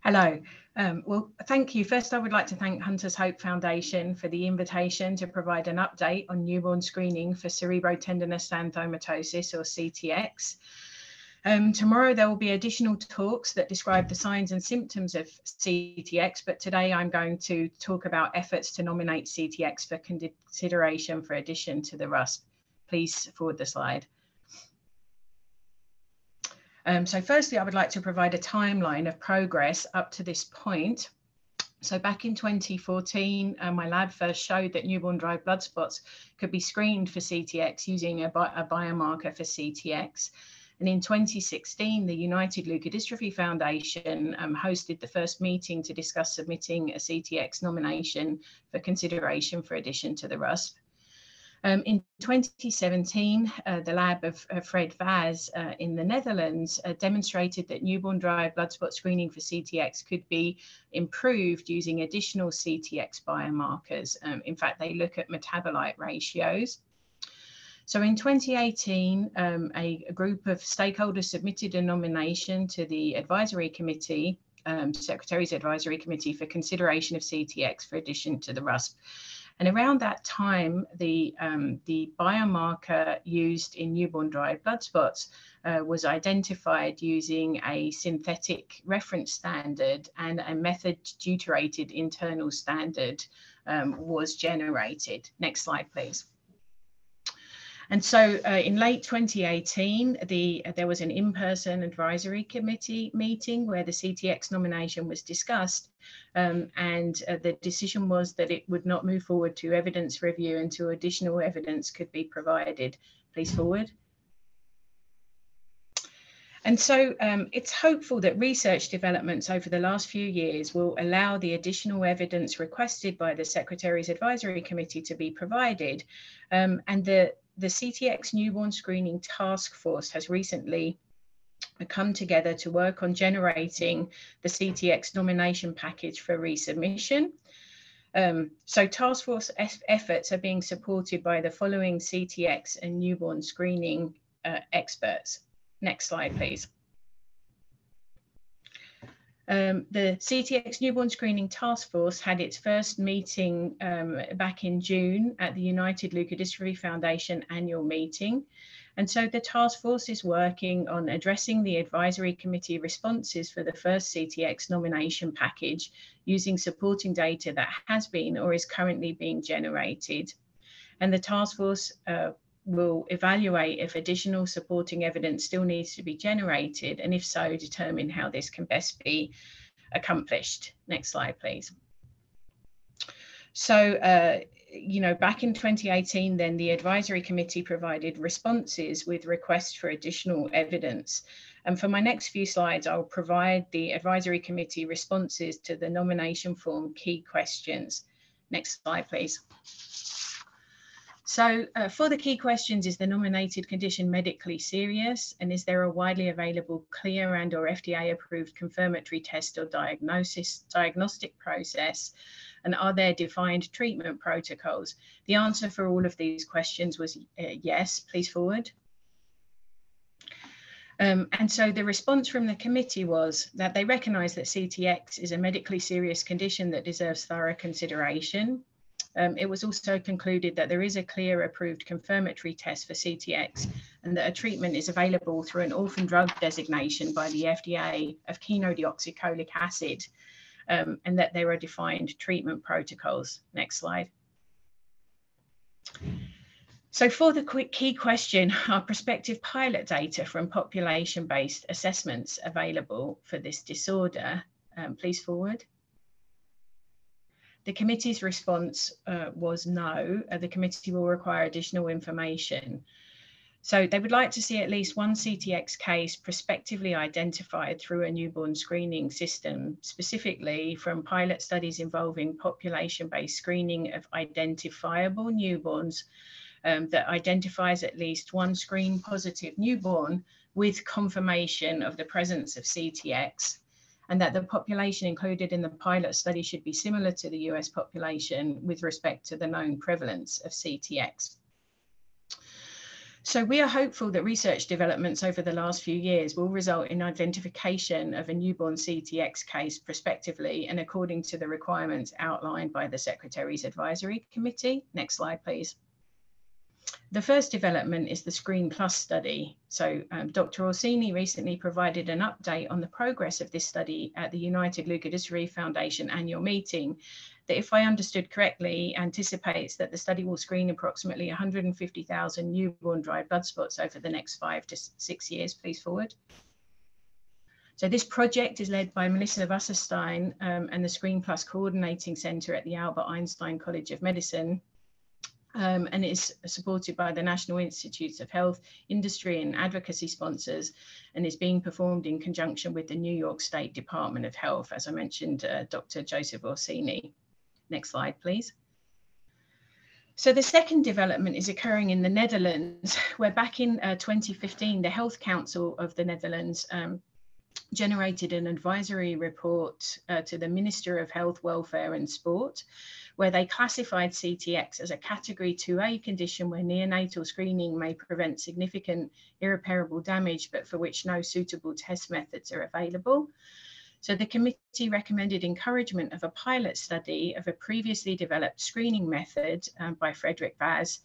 Hello. Well, thank you. First, I would like to thank Hunter's Hope Foundation for the invitation to provide an update on newborn screening for Cerebrotendinous Xanthomatosis, or CTX. Tomorrow, there will be additional talks that describe the signs and symptoms of CTX, but today I'm going to talk about efforts to nominate CTX for consideration for addition to the RUSP. Please forward the slide. So firstly, I would like to provide a timeline of progress up to this point. So back in 2014, my lab first showed that newborn-derived blood spots could be screened for CTX using a biomarker for CTX. And in 2016, the United Leukodystrophy Foundation hosted the first meeting to discuss submitting a CTX nomination for consideration for addition to the RUSP. In 2017, the lab of Fred Vaz in the Netherlands demonstrated that newborn-derived blood spot screening for CTX could be improved using additional CTX biomarkers. In fact, they look at metabolite ratios. So in 2018, a group of stakeholders submitted a nomination to the advisory committee, Secretary's Advisory Committee, for consideration of CTX for addition to the RUSP. And around that time, the biomarker used in newborn-derived blood spots was identified using a synthetic reference standard, and a method-deuterated internal standard was generated. Next slide, please. And so in late 2018, there was an in-person advisory committee meeting where the CTX nomination was discussed, and the decision was that it would not move forward to evidence review until additional evidence could be provided. Please forward. And so it's hopeful that research developments over the last few years will allow the additional evidence requested by the Secretary's Advisory Committee to be provided, and the CTX Newborn Screening Task Force has recently come together to work on generating the CTX nomination package for resubmission. So task force efforts are being supported by the following CTX and newborn screening experts. Next slide, please. The CTX Newborn Screening Task Force had its first meeting back in June at the United Leukodystrophy Foundation annual meeting. And so the task force is working on addressing the advisory committee responses for the first CTX nomination package using supporting data that has been or is currently being generated. And the task force will evaluate if additional supporting evidence still needs to be generated, and if so, determine how this can best be accomplished. Next slide, please. So, back in 2018, then the advisory committee provided responses with requests for additional evidence. And for my next few slides, I'll provide the advisory committee responses to the nomination form key questions. Next slide, please. So for the key questions, is the nominated condition medically serious? And is there a widely available clear and or FDA approved confirmatory test or diagnostic process? And are there defined treatment protocols? The answer for all of these questions was yes. Please forward. And so the response from the committee was that they recognize that CTX is a medically serious condition that deserves thorough consideration. It was also concluded that there is a clear approved confirmatory test for CTX, and that a treatment is available through an orphan drug designation by the FDA of chenodeoxycholic acid, and that there are defined treatment protocols. Next slide. So for the key question, are prospective pilot data from population-based assessments available for this disorder? Please forward. The committee's response was no. The committee will require additional information. So they would like to see at least one CTX case prospectively identified through a newborn screening system, specifically from pilot studies involving population-based screening of identifiable newborns that identifies at least one screen-positive newborn with confirmation of the presence of CTX, and that the population included in the pilot study should be similar to the US population with respect to the known prevalence of CTX. So we are hopeful that research developments over the last few years will result in identification of a newborn CTX case prospectively and according to the requirements outlined by the Secretary's Advisory Committee. Next slide, please. The first development is the Screen Plus study. So Dr. Orsini recently provided an update on the progress of this study at the United Leukodystrophy Foundation annual meeting that, if I understood correctly, anticipates that the study will screen approximately 150,000 newborn dried blood spots over the next 5 to 6 years. Please forward. So this project is led by Melissa Wasserstein and the Screen Plus Coordinating Center at the Albert Einstein College of Medicine. And is supported by the National Institutes of Health, Industry and Advocacy sponsors, and is being performed in conjunction with the New York State Department of Health, as I mentioned, Dr. Joseph Orsini. Next slide, please. So the second development is occurring in the Netherlands, where back in 2015, the Health Council of the Netherlands generated an advisory report to the Minister of Health, Welfare and Sport, where they classified CTX as a Category 2A condition where neonatal screening may prevent significant irreparable damage, but for which no suitable test methods are available. So the committee recommended encouragement of a pilot study of a previously developed screening method by Frederick Vaz.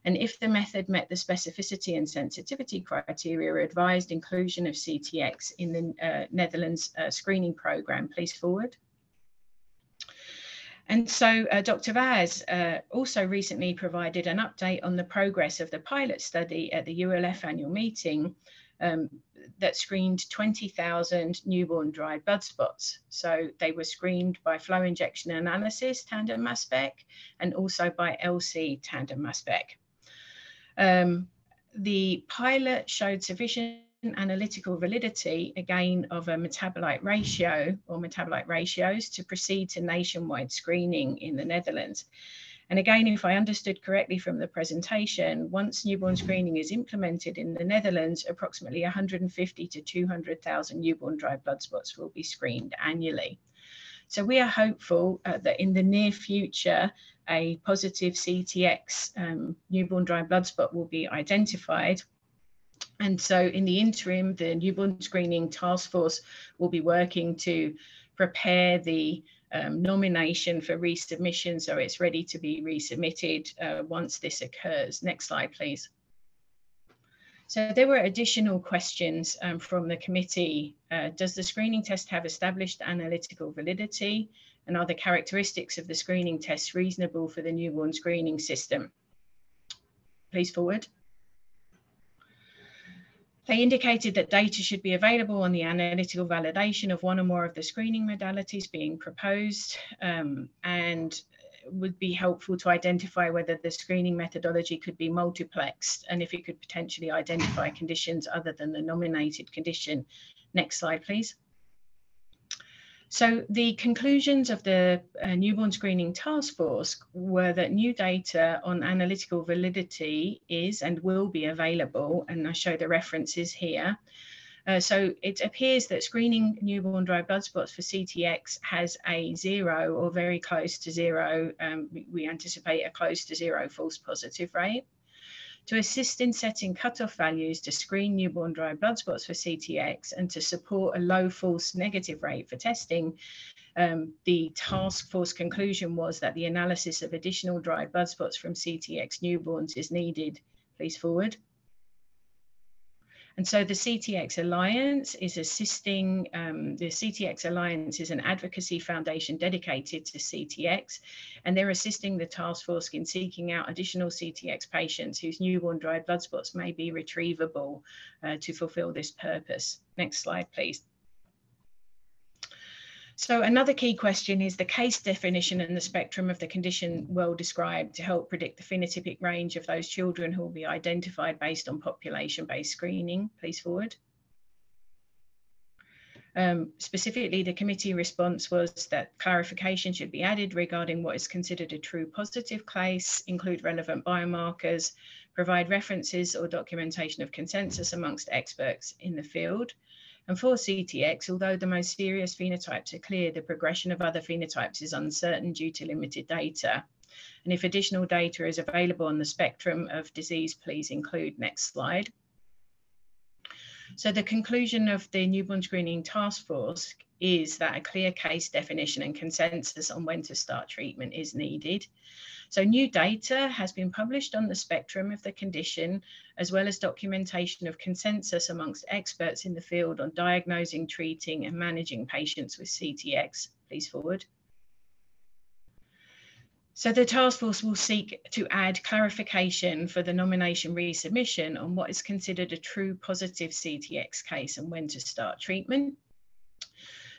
And if the method met the specificity and sensitivity criteria, advised inclusion of CTX in the Netherlands screening program. Please forward. And so Dr. Vaz also recently provided an update on the progress of the pilot study at the ULF annual meeting that screened 20,000 newborn dried blood spots. So they were screened by flow injection analysis, tandem mass spec, and also by LC tandem mass spec. The pilot showed sufficient analytical validity, again, of a metabolite ratio or metabolite ratios to proceed to nationwide screening in the Netherlands. And again, if I understood correctly from the presentation, once newborn screening is implemented in the Netherlands, approximately 150 to 200,000 newborn dried blood spots will be screened annually. So we are hopeful that in the near future, a positive CTX newborn dried blood spot will be identified. And so in the interim, the newborn screening task force will be working to prepare the nomination for resubmission, so it's ready to be resubmitted once this occurs. Next slide, please. So there were additional questions from the committee. Does the screening test have established analytical validity? And are the characteristics of the screening test reasonable for the newborn screening system? Please forward. They indicated that data should be available on the analytical validation of one or more of the screening modalities being proposed, and would be helpful to identify whether the screening methodology could be multiplexed and if it could potentially identify conditions other than the nominated condition. Next slide, please. So the conclusions of the newborn screening task force were that new data on analytical validity is and will be available, and I show the references here. So it appears that screening newborn dried blood spots for CTX has a 0 or very close to 0. We anticipate a close to 0 false positive rate. To assist in setting cutoff values to screen newborn dried blood spots for CTX and to support a low false negative rate for testing, the task force conclusion was that the analysis of additional dried blood spots from CTX newborns is needed. Please forward. And so the CTX Alliance is assisting, the CTX Alliance is an advocacy foundation dedicated to CTX, and they're assisting the task force in seeking out additional CTX patients whose newborn dried blood spots may be retrievable to fulfill this purpose. Next slide, please. So another key question is the case definition and the spectrum of the condition well described to help predict the phenotypic range of those children who will be identified based on population-based screening. Please forward. Specifically, the committee response was that clarification should be added regarding what is considered a true positive case, include relevant biomarkers, provide references or documentation of consensus amongst experts in the field. And for CTX, although the most serious phenotypes are clear, the progression of other phenotypes is uncertain due to limited data. And if additional data is available on the spectrum of disease, please include. Next slide. So the conclusion of the newborn screening task force is that a clear case definition and consensus on when to start treatment is needed. So new data has been published on the spectrum of the condition, as well as documentation of consensus amongst experts in the field on diagnosing, treating and managing patients with CTX. Please forward. So the task force will seek to add clarification for the nomination resubmission on what is considered a true positive CTX case and when to start treatment.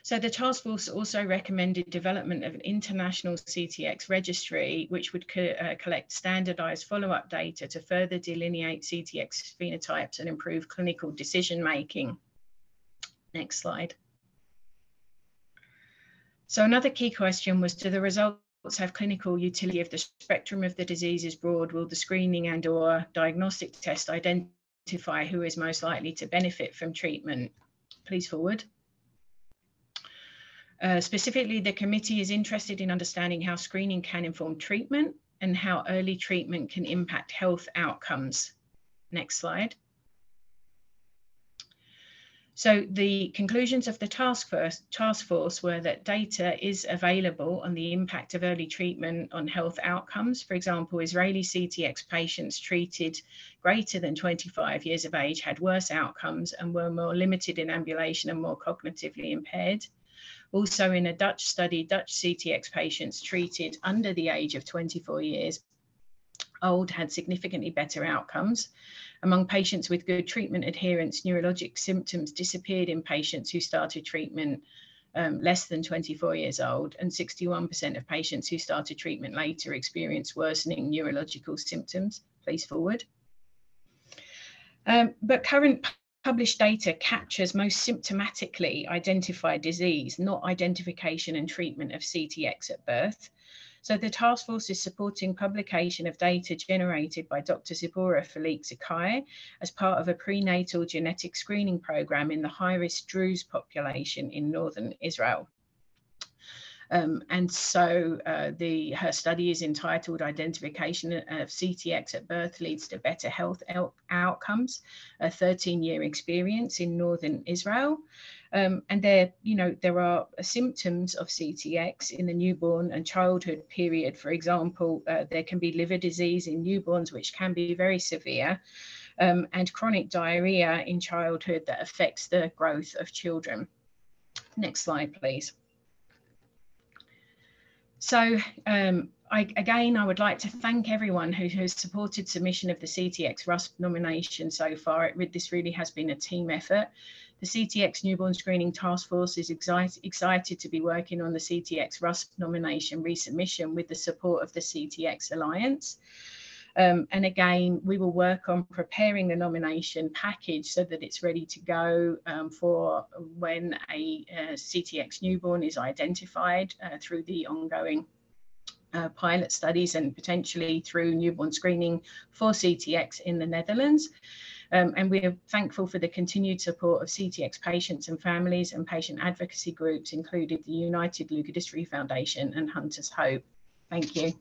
So the task force also recommended development of an international CTX registry, which would collect standardized follow-up data to further delineate CTX phenotypes and improve clinical decision-making. Next slide. So another key question was, do the results have clinical utility? If the spectrum of the disease is broad, will the screening and/or diagnostic test identify who is most likely to benefit from treatment? Please forward. Specifically, the committee is interested in understanding how screening can inform treatment and how early treatment can impact health outcomes. Next slide. So the conclusions of the task force were that data is available on the impact of early treatment on health outcomes. For example, Israeli CTX patients treated greater than 25 years of age had worse outcomes and were more limited in ambulation and more cognitively impaired. Also in a Dutch study, Dutch CTX patients treated under the age of 24 years old had significantly better outcomes. Among patients with good treatment adherence, neurologic symptoms disappeared in patients who started treatment less than 24 years old, and 61% of patients who started treatment later experienced worsening neurological symptoms. Please forward. But current published data captures most symptomatically identified disease, not identification and treatment of CTX at birth. So the task force is supporting publication of data generated by Dr. Zipporah Falik-Zakai as part of a prenatal genetic screening program in the high-risk Druze population in northern Israel. And so her study is entitled Identification of CTX at Birth Leads to Better Health Outcomes, a 13-year experience in northern Israel. And there are symptoms of CTX in the newborn and childhood period. For example, there can be liver disease in newborns, which can be very severe, and chronic diarrhea in childhood that affects the growth of children. Next slide, please. So I would like to thank everyone who has supported submission of the CTX RUSP nomination so far. This really has been a team effort. The CTX Newborn Screening Task Force is excited to be working on the CTX RUSP nomination resubmission with the support of the CTX Alliance. And again, we will work on preparing the nomination package so that it's ready to go for when a CTX newborn is identified through the ongoing pilot studies and potentially through newborn screening for CTX in the Netherlands. And we are thankful for the continued support of CTX patients and families and patient advocacy groups, including the United Leukodystrophy Foundation and Hunter's Hope. Thank you.